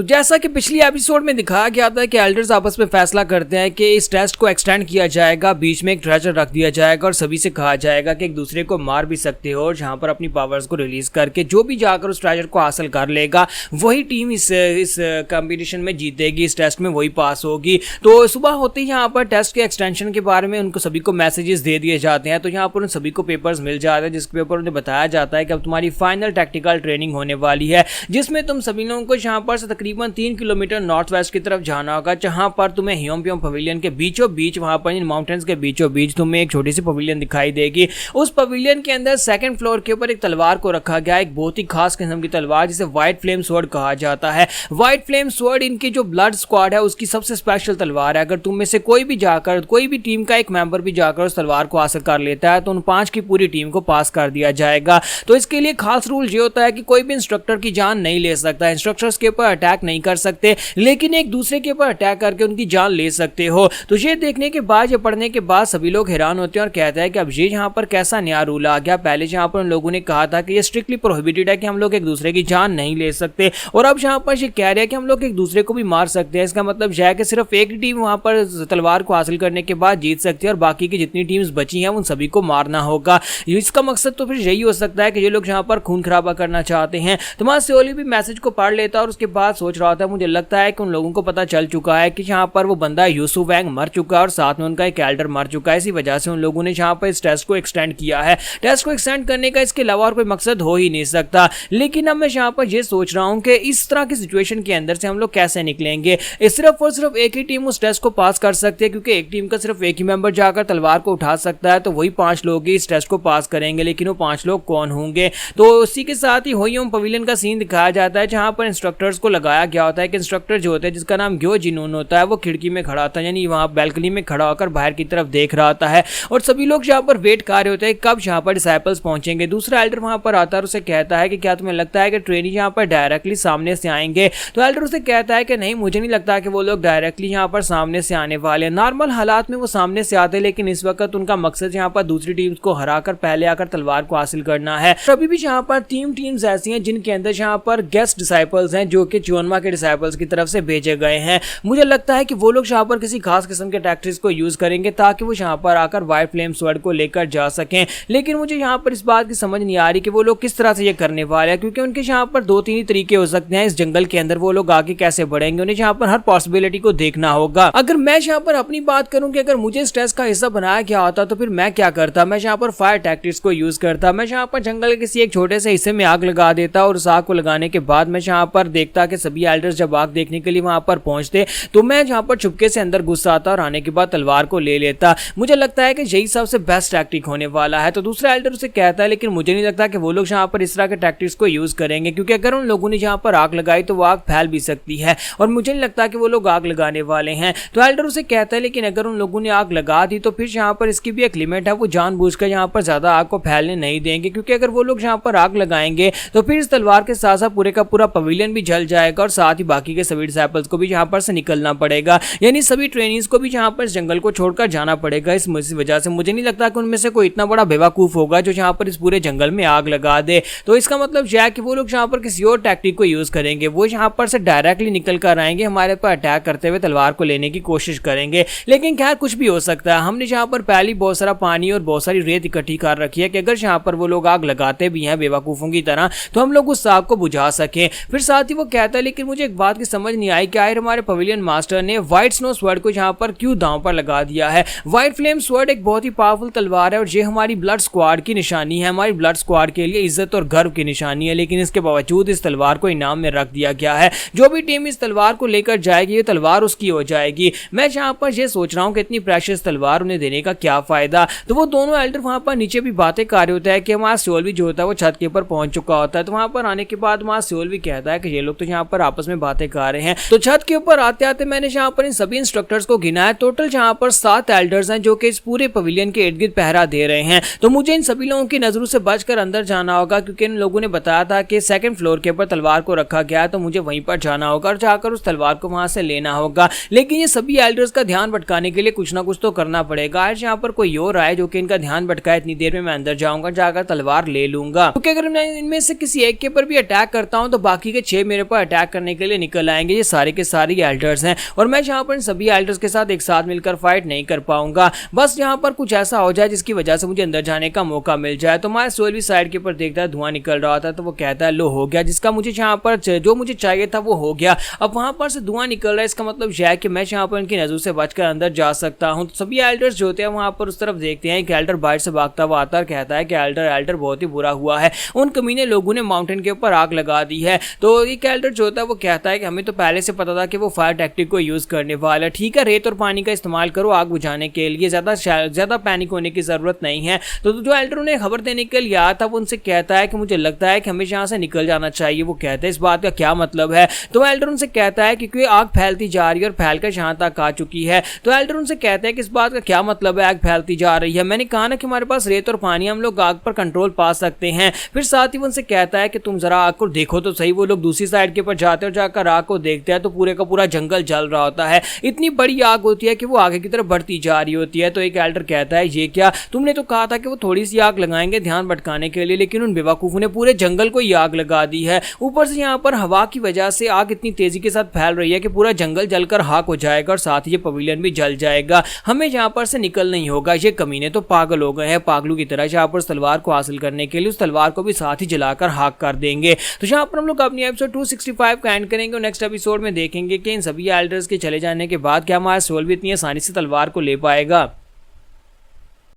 तो जैसा कि पिछली एपिसोड में दिखाया गया था कि एल्डर्स आपस में फैसला करते हैं कि इस टेस्ट को एक्सटेंड किया जाएगा, बीच में एक ट्रेजर रख दिया जाएगा और सभी से कहा जाएगा कि एक दूसरे को मार भी सकते हो और जहां पर अपनी पावर्स को रिलीज करके जो भी जाकर उस ट्रेजर को हासिल कर लेगा वही टीम इस कंपटीशन में जीतेगी, इस टेस्ट में वही पास होगी। तो सुबह होते ही यहाँ पर टेस्ट के एक्सटेंशन के बारे में उनको सभी को मैसेजेस दे दिए जाते हैं। तो यहाँ पर उन सभी को पेपर्स मिल जाते हैं जिसके पेपर उन्हें बताया जाता है कि अब तुम्हारी फाइनल टैक्टिकल ट्रेनिंग होने वाली है, जिसमें तुम सभी लोगों को यहाँ पर से तकरीबन 3 किलोमीटर नॉर्थ वेस्ट की तरफ जाना होगा, जहां पर तुम्हें ह्योमप्योंग पवेलियन के बीचों बीच, वहां पर इन माउंटेन्स के बीचों बीच तुम्हें एक छोटी सी पवेलियन दिखाई देगी। उस पवेलियन के अंदर सेकंड फ्लोर के ऊपर एक तलवार को रखा गया, एक बहुत ही खास किस्म की तलवार जिसे व्हाइट फ्लेम स्वॉर्ड कहा जाता है। व्हाइट फ्लेम स्वॉर्ड इनकी जो ब्लड स्क्वाड है उसकी सबसे स्पेशल तलवार है। अगर तुम में से कोई भी जाकर, कोई भी टीम का एक मेंबर भी जाकर उस तलवार को हासिल कर लेता है तो उन 5 की पूरी टीम को पास कर दिया जाएगा। तो इसके लिए खास रूल ये होता है कि कोई भी इंस्ट्रक्टर की जान नहीं ले सकता, इंस्ट्रक्टर्स के ऊपर अटैक नहीं कर सकते, लेकिन एक दूसरे के ऊपर अटैक करके उनकी जान ले सकते हो। तो ये देखने के बाद, ये पढ़ने के बाद सभी लोग हैरान होते हैं और कहते हैं कि अब ये यहाँ पर कैसा नया रूल आ गया। पहले यहाँ पर उन लोगों ने कहा था कि ये स्ट्रिक्टली प्रोहिबिटेड है कि हम लोग एक दूसरे की जान नहीं ले सकते, और अब यहाँ पर ये कह रहे हैं कि हम लोग एक दूसरे को भी मार सकते हैं। इसका मतलब यह है कि सिर्फ एक टीम वहां पर तलवार को हासिल करने के बाद जीत सकती है और बाकी की जितनी टीम्स बची हैं उन सभी को मारना होगा। इसका मकसद तो फिर यही हो सकता है कि ये लोग यहाँ पर खून खराबा करना चाहते हैं। तो मां सियोली भी मैसेज को पढ़ लेता और उसके बाद सोच रहा था, मुझे लगता है कि उन लोगों को पता चल चुका है कि यहाँ पर वो बंदा यूसु वैंग मर चुका है और साथ में उनका एक एल्डर मर चुका है। इसी वजह से उन लोगों ने यहाँ पर इस टेस्ट को एक्सटेंड किया है। टेस्ट को एक्सटेंड करने का इसके अलावा और कोई मकसद हो ही नहीं सकता। लेकिन अब मैं यहाँ पर यह सोच रहा हूँ कि इस तरह की सिचुएशन के अंदर से हम लोग कैसे निकलेंगे। सिर्फ और सिर्फ एक ही टीम उस टेस्ट को पास कर सकती है, क्योंकि एक टीम का सिर्फ एक ही मेंबर जाकर तलवार को उठा सकता है। तो वही 5 लोग ही इस टेस्ट को पास करेंगे, लेकिन वो 5 लोग कौन होंगे? तो उसी के साथ ही ह्योमप्योंग पवेलियन का सीन दिखाया जाता है, जहां पर इंस्ट्रक्टर्स को लगाया गया होता है कि इंस्ट्रक्टर जो होता है जिसका नाम ग्यो जिनून होता है वो खिड़की में खड़ा होता है, यानी वहां बैल्कनी में खड़ा होकर बाहर की तरफ देख रहा होता है और सभी लोग यहाँ पर वेट कर रहे होते हैं कब यहाँ पर डिसाइपल्स पहुंचेंगे। दूसरा एल्डर वहां पर आता है और उसे कहता है कि क्या तुम्हें लगता है कि ट्रेनी यहाँ पर डायरेक्टली सामने से आएंगे? तो एल्डर उसे कहता है कि नहीं, मुझे नहीं लगता कि वो लोग डायरेक्टली यहाँ पर सामने से आने वाले हैं। नॉर्मल हालात में वो सामने से आते हैं, लेकिन इस वक्त उनका मकसद यहाँ पर दूसरी टीम को हराकर पहले आकर तलवार को हासिल करना है। अभी भी यहाँ पर 3 टीम्स ऐसी हैं जिनके अंदर यहाँ पर गेस्ट डिसाइपल्स हैं जो कि चुनमा के डिसाइपल्स की तरफ से भेजे गए हैं। मुझे लगता है कि वो लोग यहाँ पर किसी खास किस्म के टैक्टिक्स को यूज करेंगे ताकि वो यहाँ पर आकर व्हाइट फ्लेम स्वॉर्ड को लेकर जा सकें। लेकिन मुझे यहाँ पर इस बात की समझ नहीं आ रही कि वो लोग किस तरह से ये करने वाले हैं, क्योंकि उनके यहाँ पर 2-3 ही तरीके हो सकते हैं। इस जंगल के अंदर वो लोग आगे कैसे बढ़ेंगे, उन्हें यहाँ पर हर पॉसिबिलिटी को देखना होगा। अगर मैं यहाँ पर अपनी बात करूं कि अगर मुझे इस टेस्ट का हिस्सा बनाया गया होता तो फिर मैं क्या करता? मैं यहाँ पर फायर टैक्टिक्स को यूज करता। मैं यहाँ पर जंगल के किसी एक छोटे से हिस्से में आग लगा देता और उस आग को लगाने के बाद मैं यहाँ पर देखता कि सभी एल्डर्स जब आग देखने के लिए वहां पर पहुंचते तो मैं यहाँ पर चुपके से अंदर घुस आता और आने के बाद तलवार को ले लेता। मुझे लगता है कि यही सबसे बेस्ट टैक्टिक होने वाला है। तो दूसरा एल्डर उसे कहता है, लेकिन मुझे नहीं लगता कि वो लोग यहाँ पर इस तरह के टैक्टिक्स को यूज करेंगे, क्योंकि अगर उन लोगों ने यहाँ पर आग लगाई तो वो आग फैल भी सकती है और मुझे नहीं लगता कि वो लोग आग लगाने वाले हैं। तो एल्डर उसे कहता है, लेकिन अगर उन लोगों ने आग लगा दी तो फिर यहाँ पर इसकी भी एक लिमिट है, वो जानबूझकर यहाँ पर ज्यादा आग को फैलने नहीं देंगे, क्योंकि अगर वो लोग यहाँ पर आग लगाएंगे तो फिर इस तलवार के साथ साथ पूरे का पूरा पवेलियन भी जल जाएगा और साथ ही बाकी के सभी डिसाइपल्स को भी यहाँ पर से निकलना पड़ेगा, यानी सभी ट्रेनिंग्स को भी यहाँ पर इस जंगल को छोड़कर जाना पड़ेगा। इस वजह से मुझे नहीं लगता कि उनमें से कोई इतना बड़ा बेवकूफ होगा जो यहाँ पर इस पूरे जंगल में आग लगा दे। तो इसका मतलब यह है कि वो लोग यहाँ पर किसी और टैक्टिक को यूज करेंगे, वो यहाँ पर से डायरेक्टली निकल कर आएंगे, हमारे पर अटैक करते हुए तलवार को लेने की कोशिश करेंगे। लेकिन खैर कुछ भी हो सकता है। हमने यहाँ पर पहले बहुत सारा पानी और बहुत सारी रेत इकट्ठी कर रखी है कि अगर यहाँ पर वो लोग आग लगाते भी हैं बेवकूफों की तरह तो हम लोग उस आग को बुझा सकें। फिर साथ ही वो कहता है, लेकिन मुझे एक बात की समझ नहीं आई कि आखिर हमारे पवेलियन मास्टर ने व्हाइट स्नो स्वॉर्ड को यहाँ पर क्यों दांव पर लगा दिया है। व्हाइट फ्लेम स्वॉर्ड एक बहुत ही पावरफुल तलवार है और ये हमारी ब्लड स्क्वाड की निशानी है, हमारी ब्लड स्क्वाड के लिए इज्जत और गर्व की निशानी है, लेकिन इसके बावजूद इस तलवार को इनाम में रख दिया गया है। जो भी टीम इस तलवार को लेकर जाएगी ये तलवार उसकी हो जाएगी। मैं यहाँ पर ये सोच रहा हूँ कि इतनी प्रेशियस तलवार उन्हें देने का क्या फायदा। तो वो दोनों एल्डर वहां पर नीचे भी बातें कर रहे होता है कि हमारा सियोली जो होता है वो छत के ऊपर पहुंच चुका होता है। तो वहां पर आने के बाद वहां सियोल भी कहता है कि ये लोग तो यहाँ पर आपस में बातें कर रहे हैं। तो छत के ऊपर आते आते मैंने यहाँ पर इन सभी इंस्ट्रक्टर्स को गिना है। टोटल यहाँ पर 7 एल्डर्स हैं जो कि इस पूरे पवेलियन के इर्द गिर्द पहरा दे रहे हैं। तो मुझे इन सभी लोगों की नजरों से बचकर अंदर जाना होगा, क्योंकि इन लोगों ने बताया था कि 2nd फ्लोर के ऊपर तलवार को रखा गया है, तो मुझे वहीं पर जाना होगा और जाकर उस तलवार को वहां से लेना होगा। लेकिन ये सभी एल्डर्स का ध्यान भटकाने के लिए कुछ ना कुछ तो करना पड़ेगा। आज यहाँ पर कोई और आए जो कि इनका ध्यान भटकाए, इतनी देर में मैं अंदर जाऊंगा, जाकर तलवार ले लूंगा, क्योंकि अगर मैं इनमें से किसी एक के ऊपर भी अटैक करता हूं तो बाकी के 6 मेरे पर अटैक अटैक करने के लिए निकल आएंगे। ये सारे के सारे एल्डर्स हैं और मैं यहाँ पर इन सभी एल्डर्स के साथ एक साथ मिलकर फाइट नहीं कर पाऊंगा। बस यहाँ पर कुछ ऐसा हो जाए जिसकी वजह से मुझे अंदर जाने का मौका मिल जाए। तो हमारा सोल भी साइड के ऊपर देखता है, धुआं निकल रहा था तो वो कहता है लो हो गया, जिसका मुझे यहाँ पर जो मुझे चाहिए था वो हो गया। अब वहां पर से धुआं निकल रहा है, इसका मतलब यह है कि मैं यहाँ पर इनकी नजरों से बचकर अंदर जा सकता हूँ। तो सभी एल्डर्स जो होते हैं वहां पर उस तरफ देखते हैं। एक एल्डर बाहर से भागता हुआ आता है, कहता है कि एल्डर बहुत ही बुरा हुआ है, उन कमीने लोगों ने माउंटेन के ऊपर आग लगा दी है। तो एक एल्डर जो होता है वो कहता है कि हमें तो पहले से पता था कि वो फायर टैक्टिक को यूज करने वाला है। ठीक है, रेत और पानी का इस्तेमाल करो आग बुझाने के लिए, ज्यादा पैनिक होने की जरूरत नहीं है। तो जो एल्डर उन्हें खबर देने के लिए आया था वो उनसे कहता है कि मुझे लगता है कि हमें यहाँ से निकल जाना चाहिए। वो कहते हैं इस बात का क्या मतलब है? तो एल्डर उनसे कहता है क्योंकि आग फैलती जा रही है और फैलकर यहाँ तक आ चुकी है। तो एल्डर उनसे कहते हैं कि इस बात का क्या मतलब है आग फैलती जा रही है? मैंने कहा ना कि हमारे पास रेत और पानी, हम लोग आग पर कंट्रोल पा सकते हैं। फिर साथ ही उनसे कहता है कि तुम जरा आग को देखो तो सही। वो लोग दूसरी साइड के ऊपर जाते और जाकर आग को देखते हैं तो पूरे का पूरा जंगल जल रहा होता है। इतनी बड़ी आग होती है कि वो आगे की तरफ बढ़ती जा रही होती है। तो एक एल्डर कहता है ये क्या, तुमने तो कहा था कि वो थोड़ी सी आग लगाएंगे ध्यान भटकाने के लिए, लेकिन उन बेवकूफों ने पूरे जंगल को ही आग लगा दी है। ऊपर से यहाँ पर हवा की वजह से आग इतनी तेजी के साथ फैल रही है कि पूरा जंगल जलकर खाक हो जाएगा और साथ ही ये पवेलियन भी जल जाएगा। हमें यहाँ पर से निकल नहीं होगा। ये कमीने तो पागल हो गए हैं, पागलों की तरह यहाँ पर तलवार को हासिल करने के लिए उस तलवार को भी साथ ही जलाकर खाक कर देंगे। तो यहाँ पर हम लोग अपनी एपिसोड 265 का एंड करेंगे और नेक्स्ट एपिसोड में देखेंगे कि इन सभी एल्डर्स के चले जाने के बाद क्या हमारा सोल भी इतनी आसानी से तलवार को ले पाएगा।